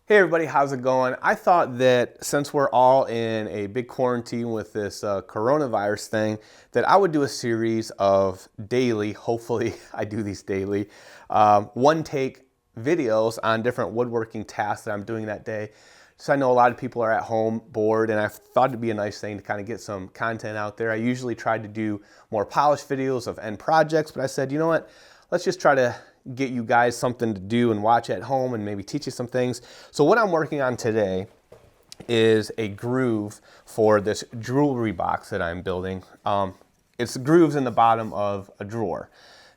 Hey everybody, how's it going? I thought that since we're all in a big quarantine with this coronavirus thing, that I would do a series of daily, hopefully I do these daily, one take videos on different woodworking tasks that I'm doing that day. So I know a lot of people are at home bored, and I thought it'd be a nice thing to kind of get some content out there. I usually try to do more polished videos of end projects, but I said, you know what? Let's just try to get you guys something to do and watch at home and maybe teach you some things. So what I'm working on today is a groove for this jewelry box that I'm building. It's grooves in the bottom of a drawer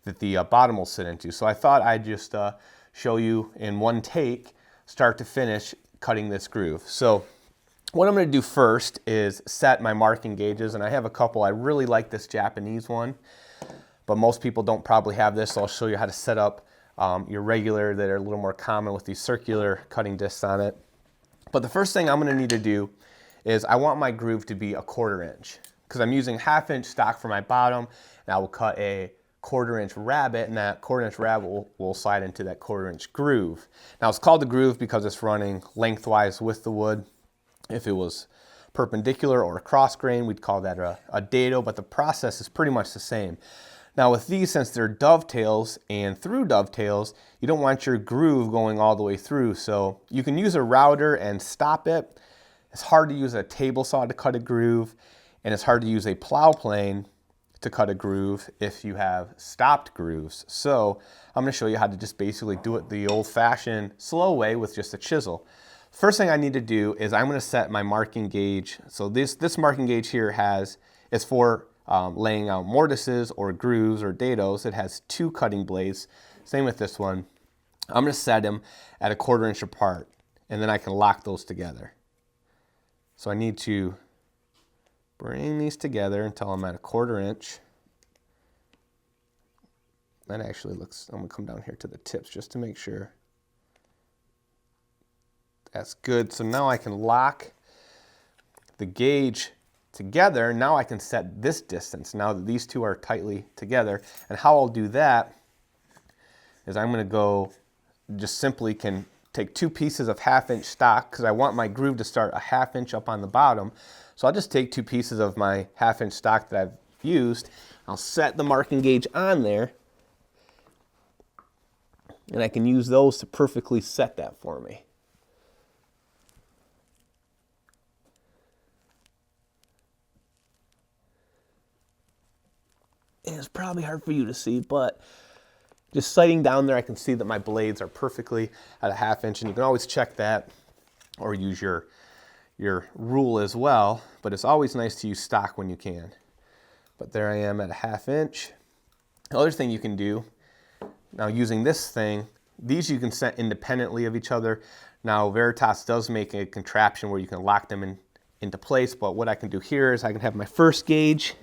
that the bottom will sit into. So I thought I'd just show you in one take, start to finish, cutting this groove. So what I'm going to do first is set my marking gauges, and I have a couple. I really like this Japanese one, but most people don't probably have this, so I'll show you how to set up your regular that are a little more common with these circular cutting discs on it. But the first thing I'm going to need to do is I want my groove to be a 1/4 inch, because I'm using 1/2 inch stock for my bottom, and I will cut a 1/4 inch rabbet, and that 1/4 inch rabbet will slide into that 1/4 inch groove. Now it's called the groove because it's running lengthwise with the wood. If it was perpendicular or cross grain, we'd call that a dado, but the process is pretty much the same. Now with these, since they're dovetails and through dovetails, you don't want your groove going all the way through. So you can use a router and stop it. It's hard to use a table saw to cut a groove, and it's hard to use a plow plane to cut a groove if you have stopped grooves. So I'm going to show you how to just basically do it the old-fashioned slow way with just a chisel. First thing I need to do is I'm going to set my marking gauge. So this marking gauge here is for laying out mortises or grooves or dados. It has 2 cutting blades. Same with this one. I'm going to set them at a 1/4 inch apart, and then I can lock those together. So I need to bring these together until I'm at a 1/4 inch. That actually looks, I'm going to come down here to the tips just to make sure. That's good. So now I can lock the gauge together. Now I can set this distance now that these two are tightly together. And how I'll do that is I'm going to go, just simply can take 2 pieces of 1/2 inch stock, because I want my groove to start a 1/2 inch up on the bottom. So I'll just take 2 pieces of my 1/2 inch stock that I've used. I'll set the marking gauge on there, and I can use those to perfectly set that for me. And it's probably hard for you to see, but just sighting down there, I can see that my blades are perfectly at a 1/2 inch, and you can always check that or use your rule as well, but it's always nice to use stock when you can. But there I am at a 1/2 inch. The other thing you can do, now using this thing, these you can set independently of each other. Now Veritas does make a contraption where you can lock them into place, but what I can do here is I can have my first gauge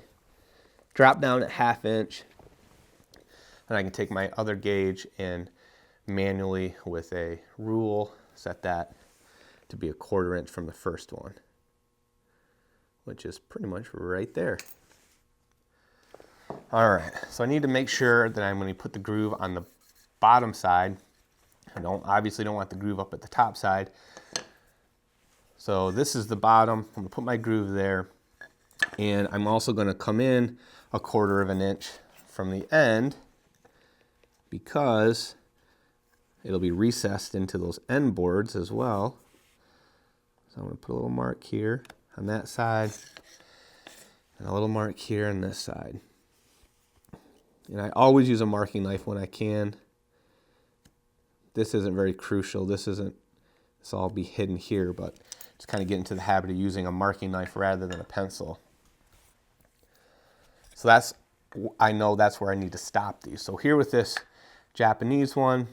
drop down at 1/2 inch, and I can take my other gauge and manually with a rule set that to be a 1/4 inch from the first one, which is pretty much right there. All right, so I need to make sure that I'm going to put the groove on the bottom side. I obviously don't want the groove up at the top side. So this is the bottom. I'm going to put my groove there, and I'm also going to come in a 1/4 of an inch from the end, because it'll be recessed into those end boards as well. So I'm going to put a little mark here on that side, and a little mark here on this side. And I always use a marking knife when I can. This isn't very crucial. This all be hidden here, but just kind of get into the habit of using a marking knife rather than a pencil. So I know that's where I need to stop these. So here with this Japanese one,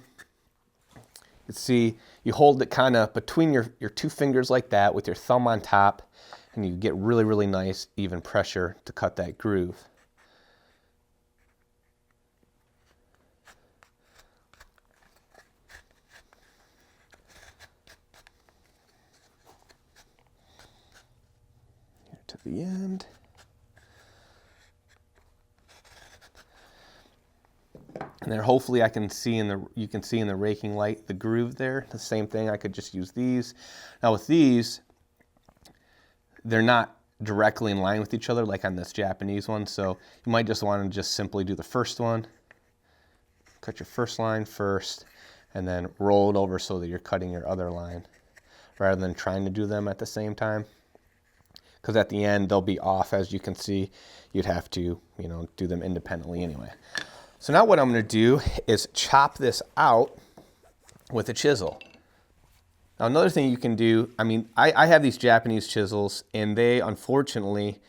you see you hold it kind of between your 2 fingers like that with your thumb on top, and you get really, really nice even pressure to cut that groove. Here to the end. And then hopefully you can see in the raking light the groove there. The same thing, I could just use these. Now with these, they're not directly in line with each other like on this Japanese one, so you might just want to just simply do the first one. Cut your first line first, and then roll it over so that you're cutting your other line, rather than trying to do them at the same time. Because at the end, they'll be off. As you can see, you'd have to, do them independently anyway. So now what I'm going to do is chop this out with a chisel. Now another thing you can do, I have these Japanese chisels, and they, unfortunately,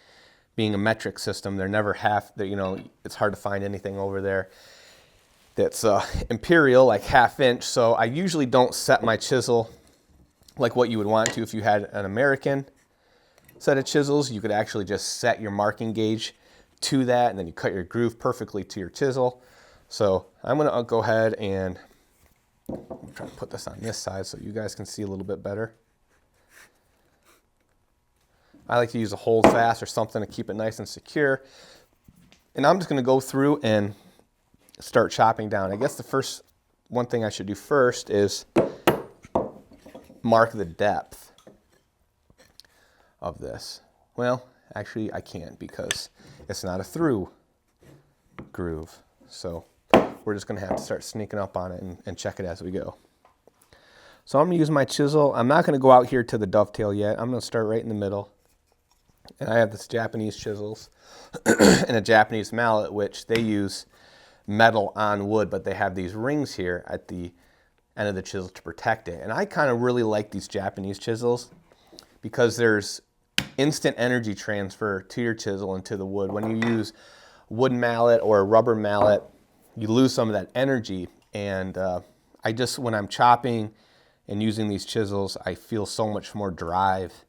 being a metric system, they're never it's hard to find anything over there that's imperial, like 1/2 inch. So I usually don't set my chisel like what you would want to if you had an American set of chisels. You could actually just set your marking gauge to that, and then you cut your groove perfectly to your chisel. So I'm going to go ahead and try to put this on this side so you guys can see a little bit better. I like to use a hold fast or something to keep it nice and secure. And I'm just going to go through and start chopping down. I guess the one thing I should do first is mark the depth of this. Well, actually I can't because it's not a through groove. So we're just going to have to start sneaking up on it and check it as we go. So I'm going to use my chisel. I'm not going to go out here to the dovetail yet. I'm going to start right in the middle. And I have this Japanese chisels and a Japanese mallet, which they use metal on wood, but they have these rings here at the end of the chisel to protect it. And I kind of really like these Japanese chisels because there's instant energy transfer to your chisel and to the wood. When you use wood mallet or a rubber mallet, you lose some of that energy. And when I'm chopping and using these chisels, I feel so much more drive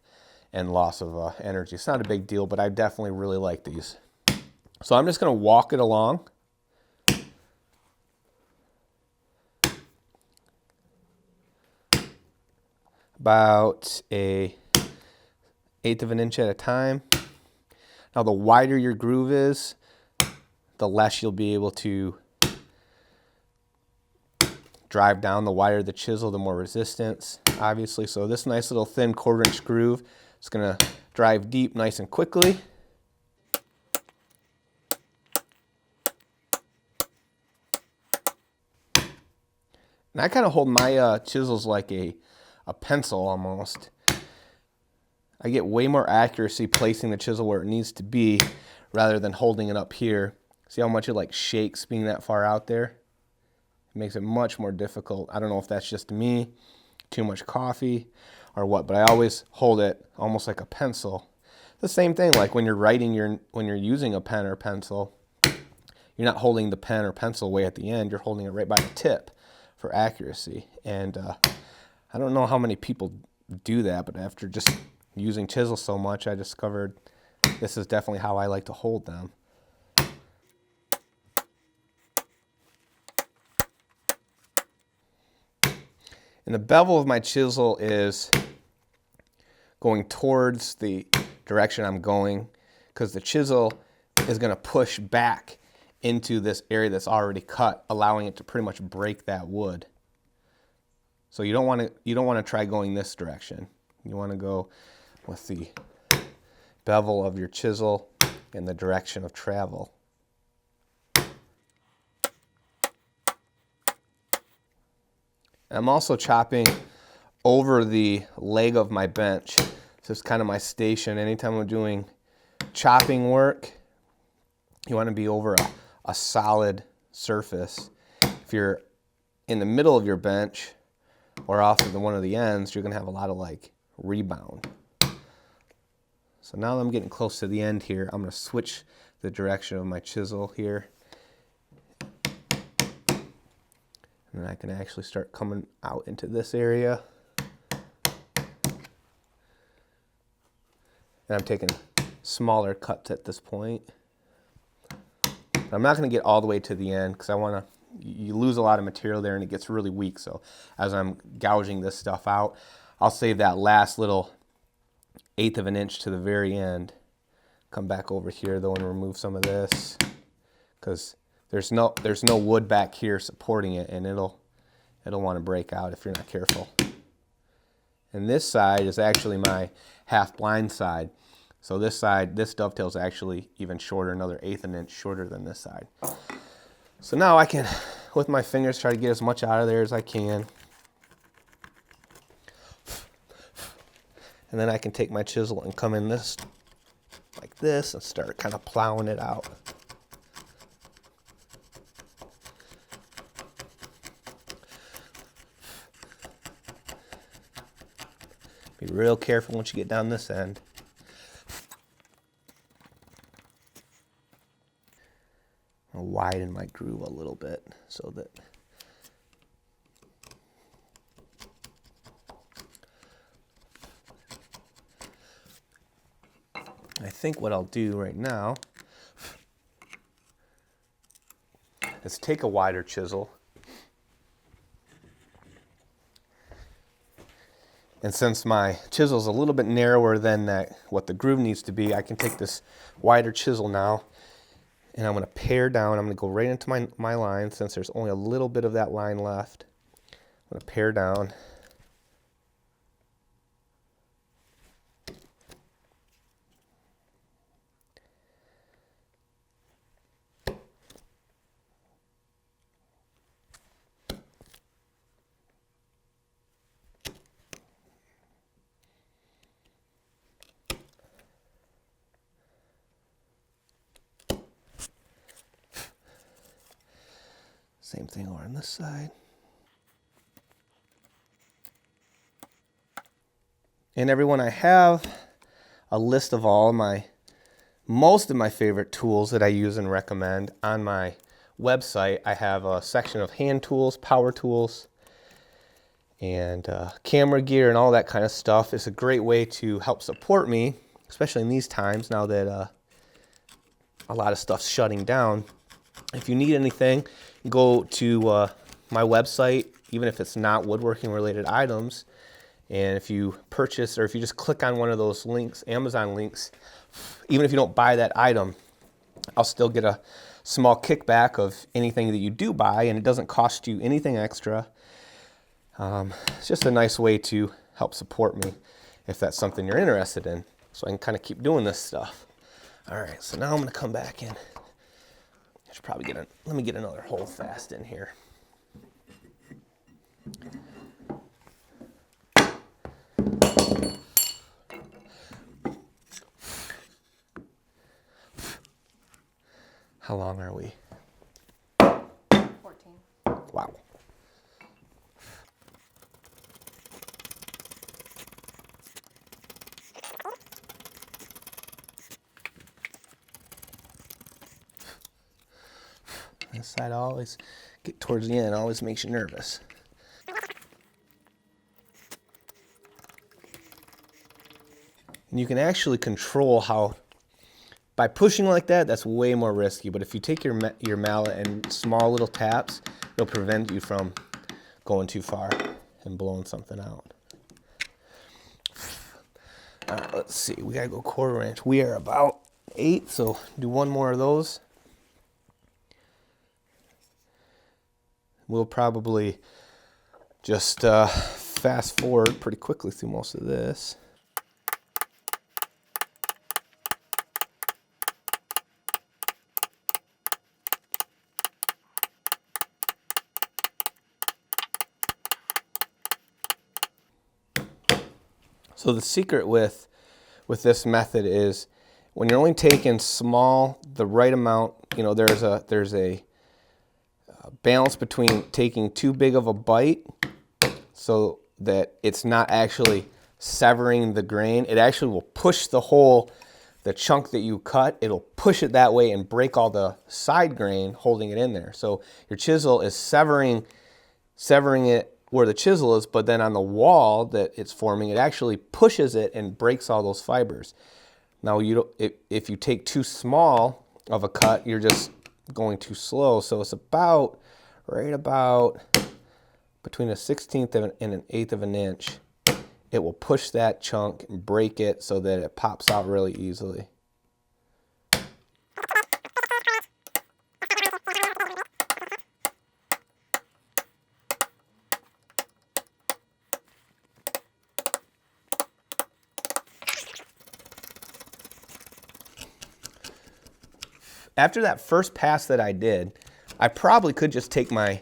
and loss of energy. It's not a big deal, but I definitely really like these. So I'm just going to walk it along. About a 1/8 of an inch at a time. Now the wider your groove is, the less you'll be able to drive down. The wider the chisel, the more resistance, obviously. So this nice little thin 1/4 inch groove is going to drive deep nice and quickly. And I kind of hold my chisels like a pencil almost. I get way more accuracy placing the chisel where it needs to be rather than holding it up here. See how much it like shakes being that far out there? It makes it much more difficult. I don't know if that's just me, too much coffee, or what, but I always hold it almost like a pencil. The same thing, like when you're writing, when you're using a pen or pencil, you're not holding the pen or pencil way at the end, you're holding it right by the tip for accuracy. And I don't know how many people do that, but after just using chisels so much, I discovered this is definitely how I like to hold them. And the bevel of my chisel is going towards the direction I'm going, because the chisel is going to push back into this area that's already cut, allowing it to pretty much break that wood. So you don't want to try going this direction. You want to go with the bevel of your chisel in the direction of travel. I'm also chopping over the leg of my bench. This is kind of my station. Anytime I'm doing chopping work, you want to be over a solid surface. If you're in the middle of your bench or off of one of the ends, you're going to have a lot of like rebound. So now that I'm getting close to the end here, I'm going to switch the direction of my chisel here. And then I can actually start coming out into this area. And I'm taking smaller cuts at this point. But I'm not going to get all the way to the end because you lose a lot of material there and it gets really weak. So as I'm gouging this stuff out, I'll save that last little 1/8 of an inch to the very end. Come back over here though and remove some of this, because there's no wood back here supporting it, and it'll want to break out if you're not careful. And this side is actually my half blind side. So this side, this dovetail is actually even shorter, another 1/8 of an inch shorter than this side. So now I can, with my fingers, try to get as much out of there as I can. And then I can take my chisel and come in this, like this, and start kind of plowing it out. Be real careful once you get down this end. I'll widen my groove a little bit so that I think what I'll do right now is take a wider chisel, and since my chisel is a little bit narrower than what the groove needs to be, I can take this wider chisel now, and I'm going to pare down. I'm going to go right into my line, since there's only a little bit of that line left. I'm going to pare down. Same thing over on this side. And everyone, I have a list of most of my favorite tools that I use and recommend on my website. I have a section of hand tools, power tools, and camera gear and all that kind of stuff. It's a great way to help support me, especially in these times now that a lot of stuff's shutting down. If you need anything, go to my website, even if it's not woodworking related items. And if you purchase, or if you just click on one of those links, Amazon links, even if you don't buy that item, I'll still get a small kickback of anything that you do buy, and it doesn't cost you anything extra. It's just a nice way to help support me if that's something you're interested in, so I can kind of keep doing this stuff. All right, so now I'm going to come back in. I should probably let me get another hole fast in here. How long are we? 14. Wow. This side always get towards the end, always makes you nervous. And you can actually control how, by pushing like that, that's way more risky. But if you take your mallet and small little taps, it'll prevent you from going too far and blowing something out. All right, let's see. We gotta go 1/4 inch. We are about 8, so do one more of those. We'll probably just fast forward pretty quickly through most of this. So the secret with this method is when you're only taking the right amount, there's a balance between taking too big of a bite so that it's not actually severing the grain. It actually will push the chunk that you cut, it'll push it that way and break all the side grain holding it in there. So your chisel is severing it where the chisel is, but then on the wall that it's forming, it actually pushes it and breaks all those fibers. Now, if you take too small of a cut, you're just going too slow. So it's right about between a 1/16 and an 1/8 of an inch. It will push that chunk and break it so that it pops out really easily. After that first pass that I did, I probably could just take my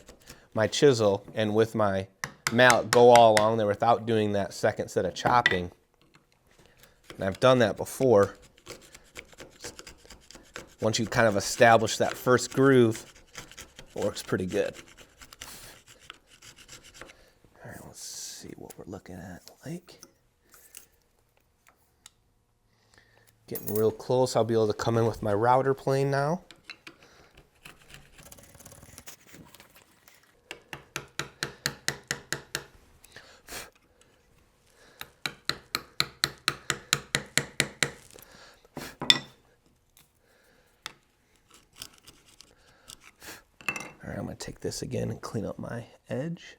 chisel and with my mallet go all along there without doing that second set of chopping. And I've done that before. Once you kind of establish that first groove, it works pretty good. All right, let's see what we're looking at. Like, getting real close. I'll be able to come in with my router plane now. All right, I'm going to take this again and clean up my edge.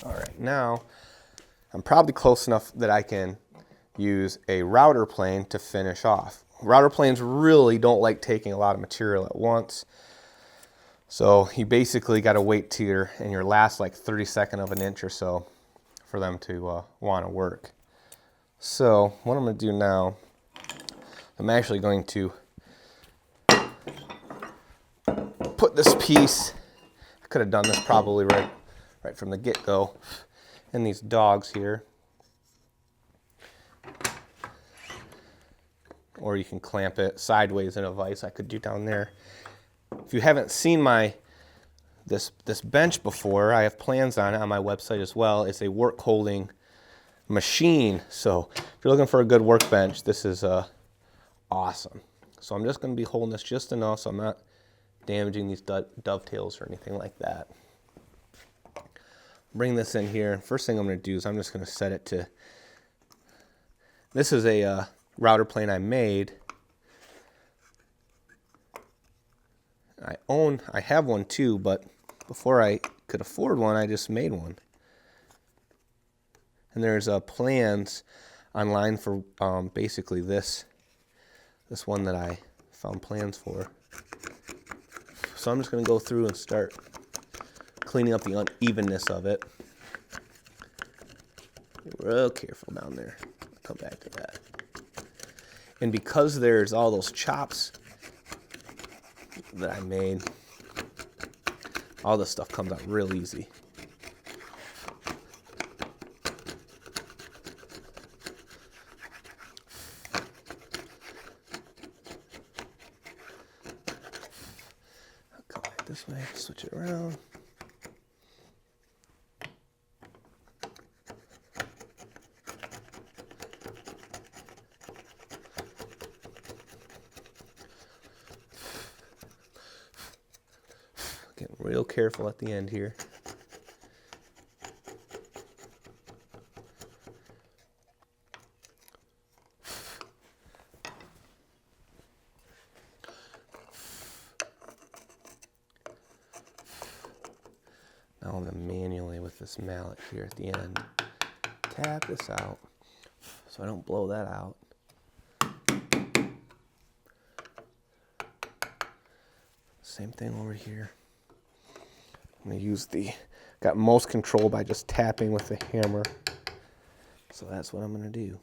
All right, now I'm probably close enough that I can use a router plane to finish off. Router planes really don't like taking a lot of material at once. So you basically got to wait till in your last like 32nd of an inch or so for them to want to work. So what I'm going to do now, I'm actually going to put this piece, I could have done this probably right from the get-go, in these dogs here. Or you can clamp it sideways in a vise. I could do down there. If you haven't seen this bench before, I have plans on it on my website as well. It's a work holding machine. So if you're looking for a good workbench, this is awesome. So I'm just going to be holding this just enough so I'm not damaging these dovetails or anything like that. Bring this in here. First thing I'm going to do is I'm just going to set it to, this is a router plane I made. I have one too, but before I could afford one, I just made one. And there's plans online for basically this one that I found plans for. So I'm just going to go through and start cleaning up the unevenness of it. Be real careful down there. I'll come back to that. And because there's all those chops that I made, all this stuff comes out real easy. I'll come back this way, switch it around. Getting real careful at the end here. Now I'm going to manually with this mallet here at the end tap this out so I don't blow that out. Same thing over here. I'm going to use got most control by just tapping with the hammer. So that's what I'm going to do.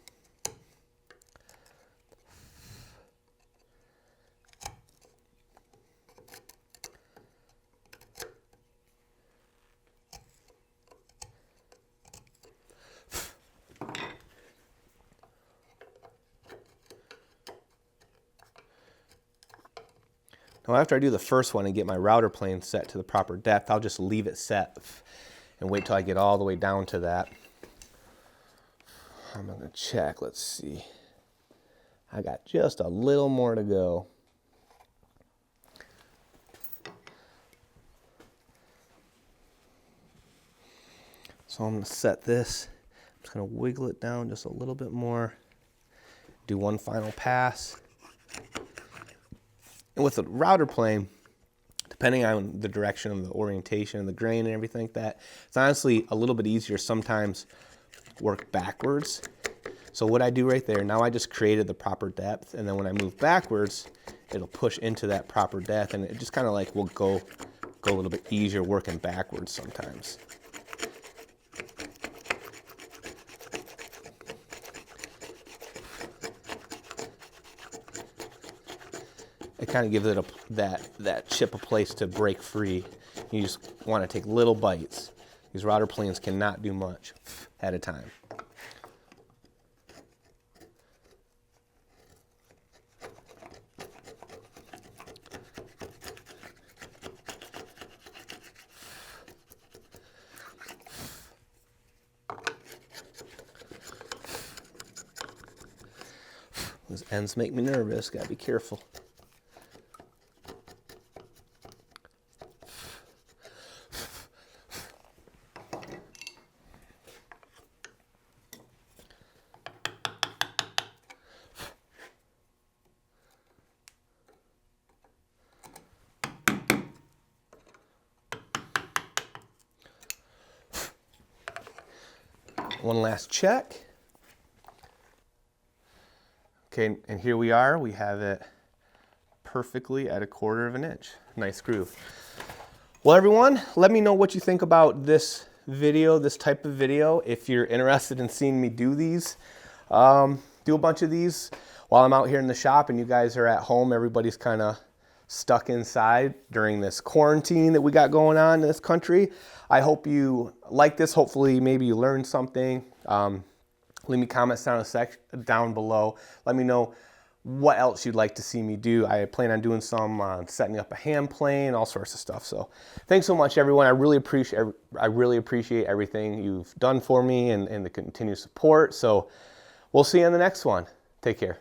Now after I do the first one and get my router plane set to the proper depth, I'll just leave it set and wait till I get all the way down to that. I'm going to check, let's see. I got just a little more to go. So I'm going to set this. I'm just going to wiggle it down just a little bit more. Do one final pass. And with the router plane, depending on the direction of the orientation and the grain and everything like that, it's honestly a little bit easier sometimes work backwards So what I do right there, now I just created the proper depth, and then when I move backwards, it'll push into that proper depth, and it just kind of like will go a little bit easier working backwards sometimes. It kind of gives it that chip a place to break free. You just want to take little bites. These router planes cannot do much at a time. Those ends make me nervous, gotta be careful. One last check. Okay, and here we are. We have it perfectly at 1/4 of an inch. Nice groove. Well, everyone, let me know what you think about this video, this type of video. If you're interested in seeing me do these, do a bunch of these while I'm out here in the shop and you guys are at home. Everybody's kind of stuck inside during this quarantine that we got going on in this country. I hope you like this. Hopefully, maybe you learned something. Leave me comments down below. Let me know what else you'd like to see me do. I plan on doing some setting up a hand plane, all sorts of stuff. So thanks so much, everyone. I really appreciate everything you've done for me and the continued support. So we'll see you in the next one. Take care.